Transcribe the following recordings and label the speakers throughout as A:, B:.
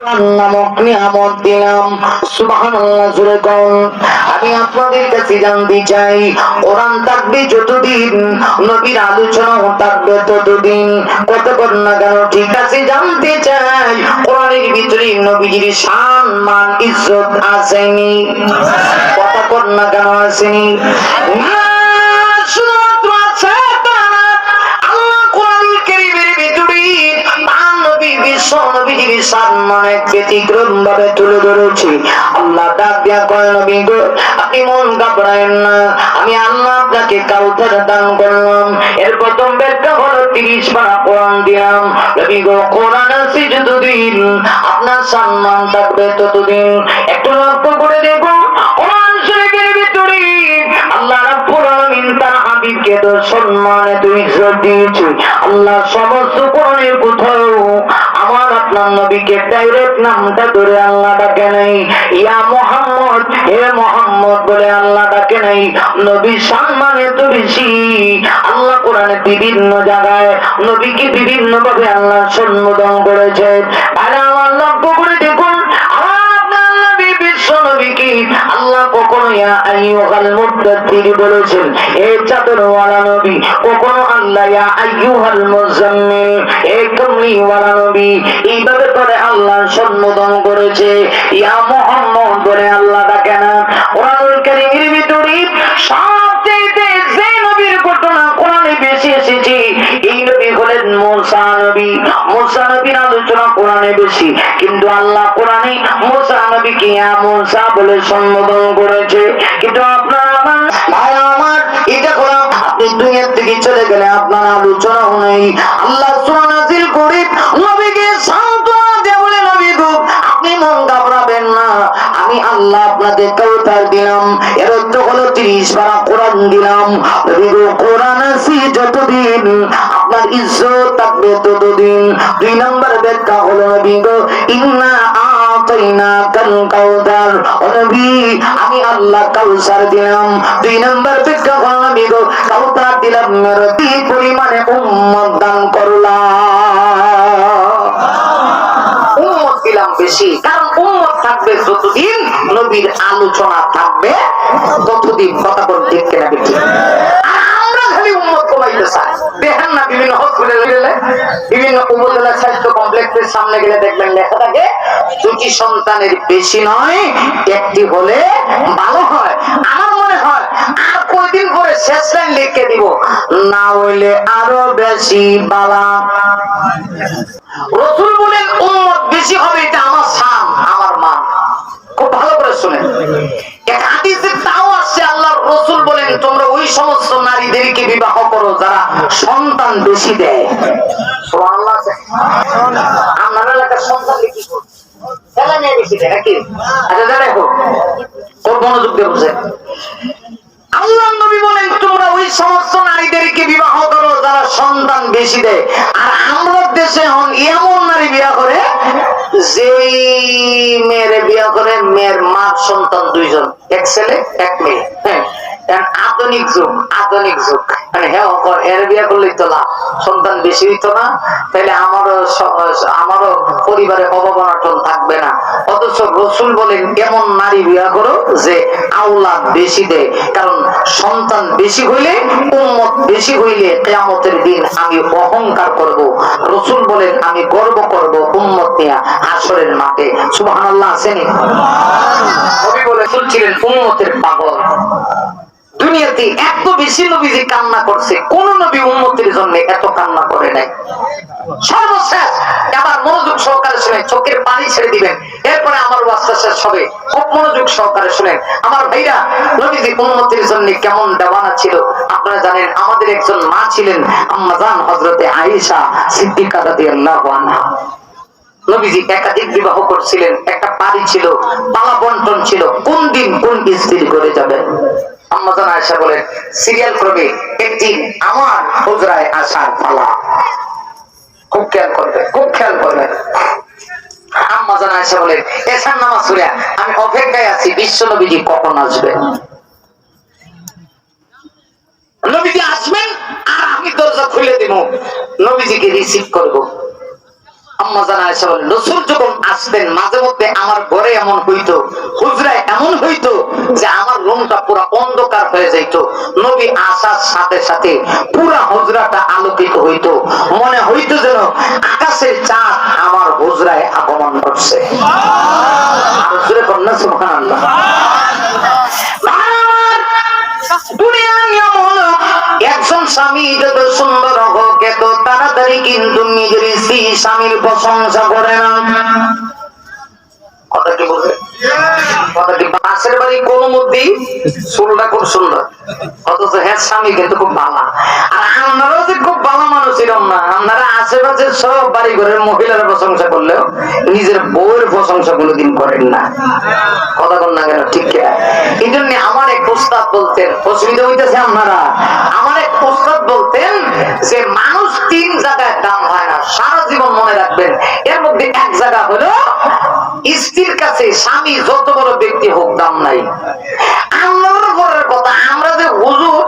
A: নামক নিয়ামত দিলাম। সুবহানাল্লাহ জোরে কোন। আমি আপনাদের কাছে জানতে চাই, কোরআন থাকবে যতদিন, নবীর আলোচনাও থাকবে ততদিন। কতক্ষণ না কেন? ঠিক আছে, জানতে চাই কোরআনের ভিতরে নবীজির শান মান ইজ্জত আসেনি? কতক্ষণ না কেন আসেনি? না, শুধুমাত্র আছে তা না। আল্লাহ কোরআনুল কারীমের ভিতরে বিশ্ব নবীজির সম্মানে ব্যতিক্রম ভাবে তুলে ধরেছি। আল্লাহ ডাক দিয়া কয়, নবী গো, আপনি মন ঘাবড়ায়েন না, আমি আল্লাহ আপনাকে কাউসার দান করলাম। এর প্রথম ব্যাখ্যা হলো 30 পারা কোরআন দিলাম। নবী গো, কোরআন আছে যতদিন, আপনার সম্মান থাকবে ততদিন। একটু লক্ষ্য করে দেখুন, কোরআন শরীফের ভিতরে আল্লাহ রাব্বুল আলামিন তার হাবিবকে তো সম্মানে ইজ্জত দিয়েছে। আল্লাহ সমস্ত কোরআনের কোথাও আমার আপনার নবীকে ডাইরেক্ট নামটা ধরে আল্লাহ ডাকে নাই, ইয়া মুহাম্মদ, হে মুহাম্মদ বলে আল্লাহ ডাকে নাই। নবী সম্মানে তো বেশি। আল্লাহ কোরআনে বিভিন্ন জায়গায় নবীকে বিভিন্ন ভাবে আল্লাহ সম্বোধন করেছে। আর আমার লক্ষ্য করে দেখুন, আল্লাহ কখনো ইয়া আইয়ুহাল মুদ্দাথির বলেছেন, হে চাদরওয়ালা নবী। কখনো আল্লাহ ইয়া আইয়ুহাল মুজাম্মিল, হে কামলিওয়ালা নবী, এইভাবে করে আল্লাহ সম্বোধন করেছে। ইয়া মুহাম্মদ বলে আল্লাহ ডাকে না। কোরআনুল কারীমের ভিতরে সবচেয়ে যে নবীর ঘটনা কোরআনে বেশি এসেছে, এই নবী হলেন মুসা নবী। মুসা নবীর আলোচনা কোরআনে বেশি, কিন্তু আল্লাহ কোরআনে মুসা নবীকে ইয়া মুসা বলে সম্বোধন করেছে। কিন্তু আপনার ভাই আমার, এটা কোরআন, আপনি দুনিয়া থেকে চলে গেলে আপনার আলোচনাও নেই। আল্লাহ সূরা নাযিল করে নবীকে সান্ত্বনা দিয়ে বলে, নবী গো, আপনি মন ঘাবড়াবেন না, আমি আল্লাহ আপনাকে কাউসার দিলাম। এর অর্থ হলো 30 পারা কোরআন দিলাম। নবী গো, কোরআন আছে যতদিন, আপনার ইজ্জত থাকবে ততদিন। 2 নম্বর ব্যাখ্যা হলো, নবী গো, ইন্না আতাইনাকাল কাউসার, ও নবী, আমি আল্লাহ কাউসার দিলাম। 2 নম্বর ব্যাখ্যা হলো, নবী গো, কাউসার দিলাম মেরতি পরিমাণে উম্মত দান করলাম। উম্মত দিলাম বেশি, কারণ উম্মত থাকবে যতদিন, নবীর আলোচনা থাকবে ততদিন। কথা বল ঠিক কিনা বেঠিক? আমরা খালি উম্মত কমাইতে চাই। দেখেন না, বিভিন্ন হসপিটালে গেলে, বিভিন্ন উপজেলা স্বাস্থ্য কমপ্লেক্সের সামনে গেলে দেখবেন লেখা থাকে, 2টি সন্তানের বেশি নয়, 1টি হলে ভালো হয়। আমার মনে হয় আর কয়দিন পরে শেষ লাইন লিখে দিব, না হইলে আরো বেশি বালা। রাসূল বলেন উম্মত বেশি হবে, এটা আমার শান, আমার মান। খুব ভালো করে শুনেন, এক হাদিসে তাও আসছে, আল্লাহর রাসূল বলেন, তোমরা ওই সমস্ত নারীদেরকে বিবাহ করো যারা সন্তান বেশি দেয়। সুবহানাল্লাহ। আমার এলাকার সন্তান কি করে? ছেলে মেয়ে বেশি দেয় নাকি? আচ্ছা, দেখো খুব মনোযোগ দিয়ে বুঝেন। আল্লাহর নবী বলেন, তোমরা ওই সমস্ত নারীদেরকে বিবাহ করো যারা সন্তান বেশি দেয়। আর আমরা দেশে এখন এমন নারী বিয়া করে, যেই মেয়ের বিয়া করে, মেয়ের মার সন্তান 2 জন, 1 ছেলে 1 মেয়ে। হ্যাঁ, আধুনিক যুগ, আধুনিক যুগ। মানে হ্যাঁ, এর বিয়া করলেই তো লাভ, সন্তান বেশি হইতো না, তাহলে আমারও পরিবারে অভাব-অনটন থাকবে না। অথচ রাসূল বলেন, এমন নারী বিয়া করো যে আওলাদ বেশি দেয়, কারণ সন্তান বেশি হইলে, উম্মত বেশি হইলে কিয়ামতের দিন আমি অহংকার করব। রাসূল বলেন, আমি গর্ব করব উম্মত নিয়ে হাসরের মাঠে। সুবহানাল্লাহ। আছেনি? নবী বলে ছিলেন উম্মতের পাগল। দুনিয়াতে এত বেশি নবীজি কান্না করছে, কোন নবী উম্মতের জন্য এত কান্না করে নাই। সর্বশেষ আবার মনোযোগ সহকারে শুনেন, চোখের পানি ছেড়ে দিবেন, এরপরে আমার ওয়াজটা শেষ হবে। খুব মনোযোগ সহকারে শুনেন আমার ভাইরা, নবীজি উম্মতের জন্য কেমন দেওয়ানা ছিল আপনারা জানেন। আমাদের একজন মা ছিলেন, আম্মা জান হযরতে আয়েশা সিদ্দিকা রাদিয়াল্লাহু আনহা। নবীজি একাধিক বিবাহ করছিলেন, একটা বাড়ি ছিল, পালা বন্টন ছিল, কোন দিন কোন স্ত্রী করে যাবেন। আম্মা জান আয়েশা বলেন, সিরিয়াল ক্রমে একদিন আমার হুজরায় আসার পালা। খুব খেয়াল করবেন, খুব খেয়াল করবেন। আম্মা জান আয়েশা বলেন, এশার নামাজ পড়ে আমি অপেক্ষায় আছি, বিশ্ব নবীজি কখন আসবেন। নবীজি আসবেন আর আমি দরজা খুলে দেব, নবীজিকে রিসিভ করব। আম্মা জান আয়েশা বলেন রাসূল যখন আসতেন মাঝে মধ্যে আমার ঘরে এমন হইতো, হুজরায় এমন হইতো যে আমার রুমটা পুরো অন্ধকার হয়ে যাইতো। নবী আসার সাথে সাথে পুরো হুজরাটা আলোকিত হইতো, মনে হইতো যেন আকাশের চাঁদ আমার হুজরায় আগমন করছে। আর জোরে বলেন না সুবহানাল্লাহ। দুনিয়ার নিয়ম হলো একজন স্বামী যত সুন্দর হোক এত তাড়াতাড়ি কিন্তু নিজের স্ত্রী স্বামীর প্রশংসা করে না। কথা কি বলবে? কথাটি পাশের বাড়ি কোন মধ্যে চুলটা খুব সুন্দর, অথচ হ্যাঁ স্বামী কিন্তু খুব ভালো। আর আপনারাও যে খুব ভালো মানুষ এরকম না, আপনারা আশেপাশের সব বাড়ি ঘরের মহিলার প্রশংসা করলেও নিজের বউয়ের প্রশংসা কোনোদিন করেন না। কথা বল না কেন? ঠিক এই জন্য আমার এক উস্তাদ বলতেন, অসুবিধা হইতেছে আপনারা, আমার এক উস্তাদ বলতেন যে মানুষ তিন জায়গায় দাম হয় না, সারা জীবন মনে রাখবেন। এর মধ্যে এক জায়গা হলো স্ত্রীর কাছে স্বামী যত বড় ব্যক্তি হোক দাম নাই। আমরাও ঘরের কথা, আমরা যে হুজুর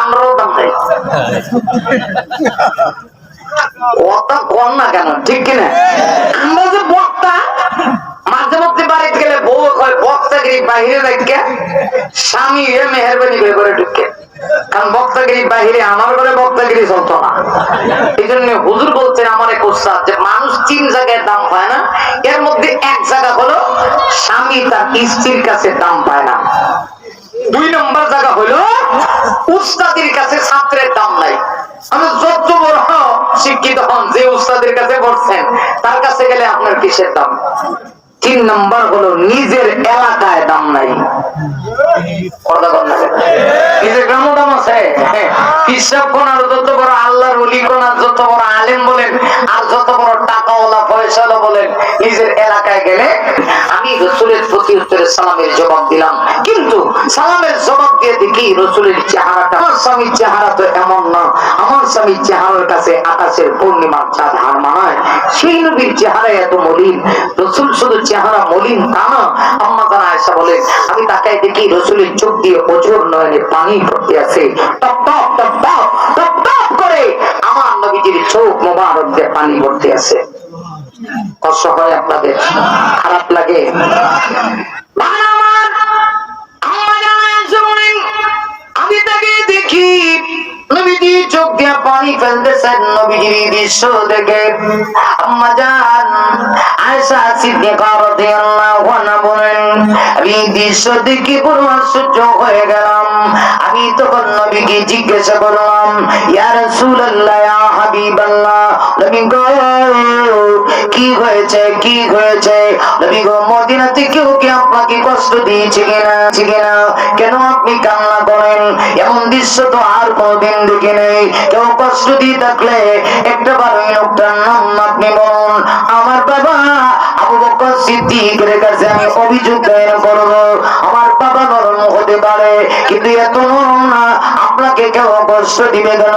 A: আমরাও দাম নাই। কথা কম না কেন? ঠিক কিনা? আমরা যে বক্তা মাঝে মধ্যে বাড়িতে গেলে বউ কয় বক্তাগিরি বাহিরে রাখে স্বামী মেহরবানি করে ঢুকে, কারণ বক্তাগিরি বাহিরে আমার ঘরে বক্তাগিরি চলতো না। এই জন্য হুজুর বলছেন আমার এক উস্তাদ যে মানুষ তিন জায়গায় দাম পায় না, এর মধ্যে এক জায়গা হলো স্বামী তার স্ত্রীর কাছে দাম পায় না। 2 নম্বর জায়গা হলো উস্তাদের কাছে ছাত্রের দাম নাই। আমি যত বড় শিক্ষিত হন, যে উস্তাদের কাছে পড়ছেন তার কাছে গেলে আপনার কিসের দাম? 3 নম্বর হলো নিজের এলাকায় দাম নাই। নিজের গ্রামও দাম আছে। হিসাব কোনার যত বড় আল্লাহর ওলি কোনার যত বড় আলেম বলেন আর যত বড় টাকাওয়ালা পয়সাওয়ালা বলেন, নিজের এলাকায় গেলে আমি রাসূলের প্রতি উত্তরে সালামের জবাব দিলাম, কিন্তু সালামের জবাব দিয়ে দেখি রাসূলের চেহারাটা, আমার স্বামীর চেহারা তো এমন না, আমার স্বামীর চেহারার কাছে আকাশের পূর্ণিমার চাঁদ হার মানায়। সেই নবীর চেহারা এত মলিন, রাসূল শুধু চেহারা মলিন তা না, আম্মা জান আয়েশা বলেন আমি তাকাই দেখি রাসূলের চোখ দিয়ে অঝোর নয়নে পানি পড়তে আছে, top top top top top top করে আমার নবীজির চোখ মোবারক দিয়ে পানি পড়তে আছে। কষ্ট হয় আপনাদের? খারাপ লাগে? আমি তাকে দেখি নবীজি চোখ দিয়ে পানি ফেলতেছেন, নবীজির দৃশ্য দেখে আম্মা জান আয়েশা সিদ্দিকা রাদিয়াল্লাহু আনহা বলেন আমি দৃশ্য দেখে পুরো আশ্চর্য হয়ে গেলাম। আমি তখন নবীকে জিজ্ঞাসা করলাম ইয়া রাসূলুল্লাহ ইয়া হাবিবাল্লাহ, নবী গো কি হয়েছে, কি হয়েছে? নবী গো মদিনাতে কেউ কি আপনাকে কষ্ট দিয়েছে কিনা? কেন আপনি কান্না করেন? এমন দৃশ্য তো আর কোনদিন দেখি নেই। কেউ কষ্ট দিয়ে থাকলে একটা বার ওই লোকটার নাম আপনি বলুন। আমার বাবা আবু বকর সিদ্দিকের কাছে আমি অভিযোগ দায়ের করব। আমার বাবা নরম হতে পারে কিন্তু এত নরম না, আপনাকে কেউ কষ্ট দিবে কেন?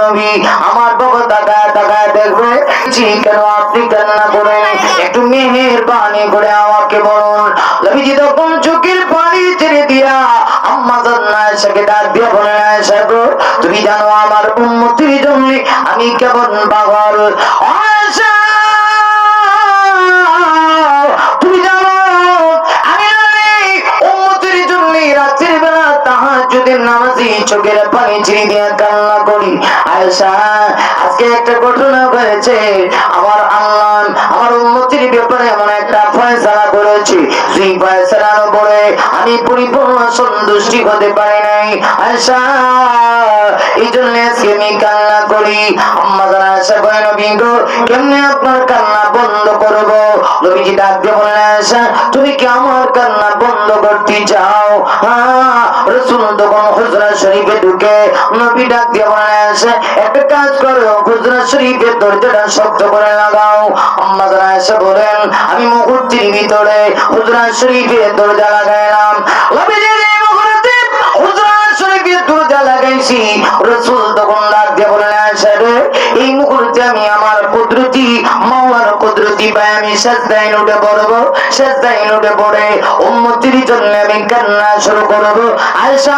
A: আমার বাবা টাকা দেখবে কেন আপনি কান্না করেন? একটু মেহেরবানি করে আমাকে বলুন। নবীজি তখন চোখের পানি ছেড়ে দিয়া আম্মা জান আয়েশাকে ডাক দিয়ে বলেন আয়েশা গো তুমি জানো আমার উম্মতির জন্য আমি কেমন পাগল। আয়েশা তুমি জানো আমি উম্মতির জন্য রাতের বেলা তাহাজ্জুদের নামাজে চোখের পানি ছেড়ে দিয়ে কান্না করি। আয়েশা আজকে একটা ঘটনা হয়েছে, আমার আল্লাহ আমার উম্মতির ব্যাপারে এমন একটা ফয়সালা করেছে, সেই ফয়সালার উপরে আমি পরিপূর্ণ সন্তুষ্টি হতে পারি নাই। আয়েশা এই জন্য আজকে আমি কান্না করি। আম্মা জান আয়েশা বলেন নবী গো কেমনে আপনার কান্না বন্ধ করব? নবীজি ডাক দিয়ে বলেন আয়েশা তুমি কি আমার কান্না বন্ধ করতে চাও? রাসূল তখন হুজরা শরীফে ঢুকে নবী ডাক দিয়ে বলেন আয়েশা একটা কাজ করো, হুজরা শরীফের দরজাটা শক্ত করে লাগাও। আম্মা জান আয়েশা বলেন আমি মুহূর্তের ভিতরে হুজরা শরীফের দরজা লাগাইলাম। নবীজির এই মুহূর্তে হুজরা শরীফের দরজা লাগাইছি। রাসূল তখন ডাক দিয়ে বলেন আয়েশা রে এই মুহূর্তে আমি আমার কুদরতি মাওলার কুদরতি পায় আমি সাজদায় উঠে পড়ব, সাজদায় উঠে পড়ে উম্মতির জন্য আমি কান্না শুরু করব। আয়েশা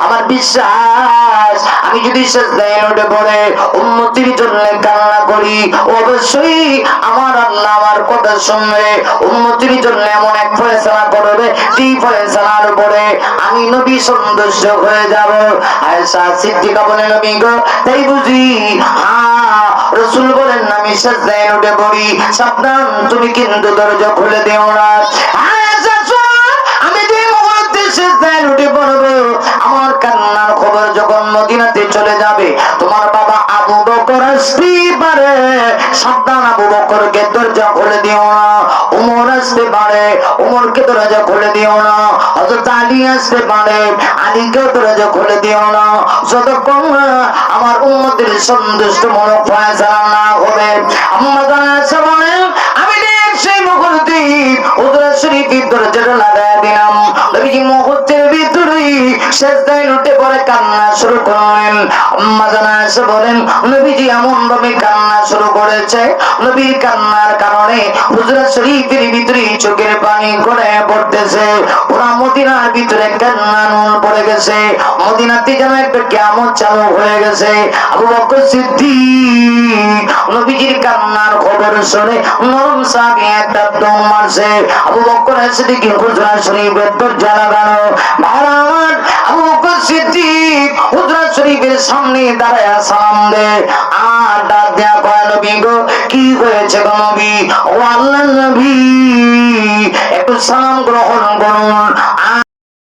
A: আমার বিশ্বাস আমি যদি সিজদায় উঠে পড়ে উম্মতির জন্য কান্না করি অবশ্যই আমার আল্লাহ আমার কথা শুনবে উম্মতির জন্য এমন এক ফয়সালা করবে যেই ফয়সালার উপরে আমি নবী সন্তুষ্ট হয়ে যাব। আয়েশা সিদ্দিকা বলেন নবী গো তাই বুঝি? হ্যাঁ। রাসূল বলেন আমি সিজদায় উঠে পড়ি, সাবধান তুমি কিন্তু দরজা খুলে দিও না। আয়েশা আমি যে মুহূর্তে সিজদায় উঠে পড়বো আমার কান্নার খবর যখন মদিনাতে চলে যাবে তোমার বাবা আবু বকর আসতে পারে, সাবধান আবু বকরকে দরজা খুলে দিও না। উমর আসতে পারে, উমরকে দরজা খুলে দিও না। হযরত আলী আসতে পারে, আলীকে দরজা খুলে দিও না। যতক্ষণ আমার উম্মতের সন্তুষ্ট মূলক ফয়সালা না হবে। আম্মা জানেন বলেন আমি সেই মুহূর্তে হুজুর শরীফের দরজাটা লাগায় দিলাম। নবীজি মুহূর্তের ভিতরেই সিজদায় উঠে পড়ে কান্না শুরু করলেন। আম্মা জানেন বলেন নবীজি এমন ভাবে কান্না শুরু করেছে নবীর কান্নার কারণে হুজুর শরীফের ভিতরে চোখের পানি গড়ে পড়তেছে। পুরা মদিনার ভিতরে কান্না নুন পড়ে গেছে। মদিনাতে যেন একটা কিয়ামত চালু হয়ে গেছে। আবু বকর সিদ্দিক নবীজির কান্নার খবর শুনে নরম সাহাবী একটা দম মারছে। আবু বকর সিদ্দিক হুজুর শরীফের দরজা লাগানো। ভাইরান আবু বকর সিদ্দিক হুজুর শরীফের সামনে দাঁড়ায় সালাম দে আর ডাক দেয়া কয় নবী গো কি হয়েছে গো নবী? ও আল্লাহর নবী একটু সালাম গ্রহণ করুন।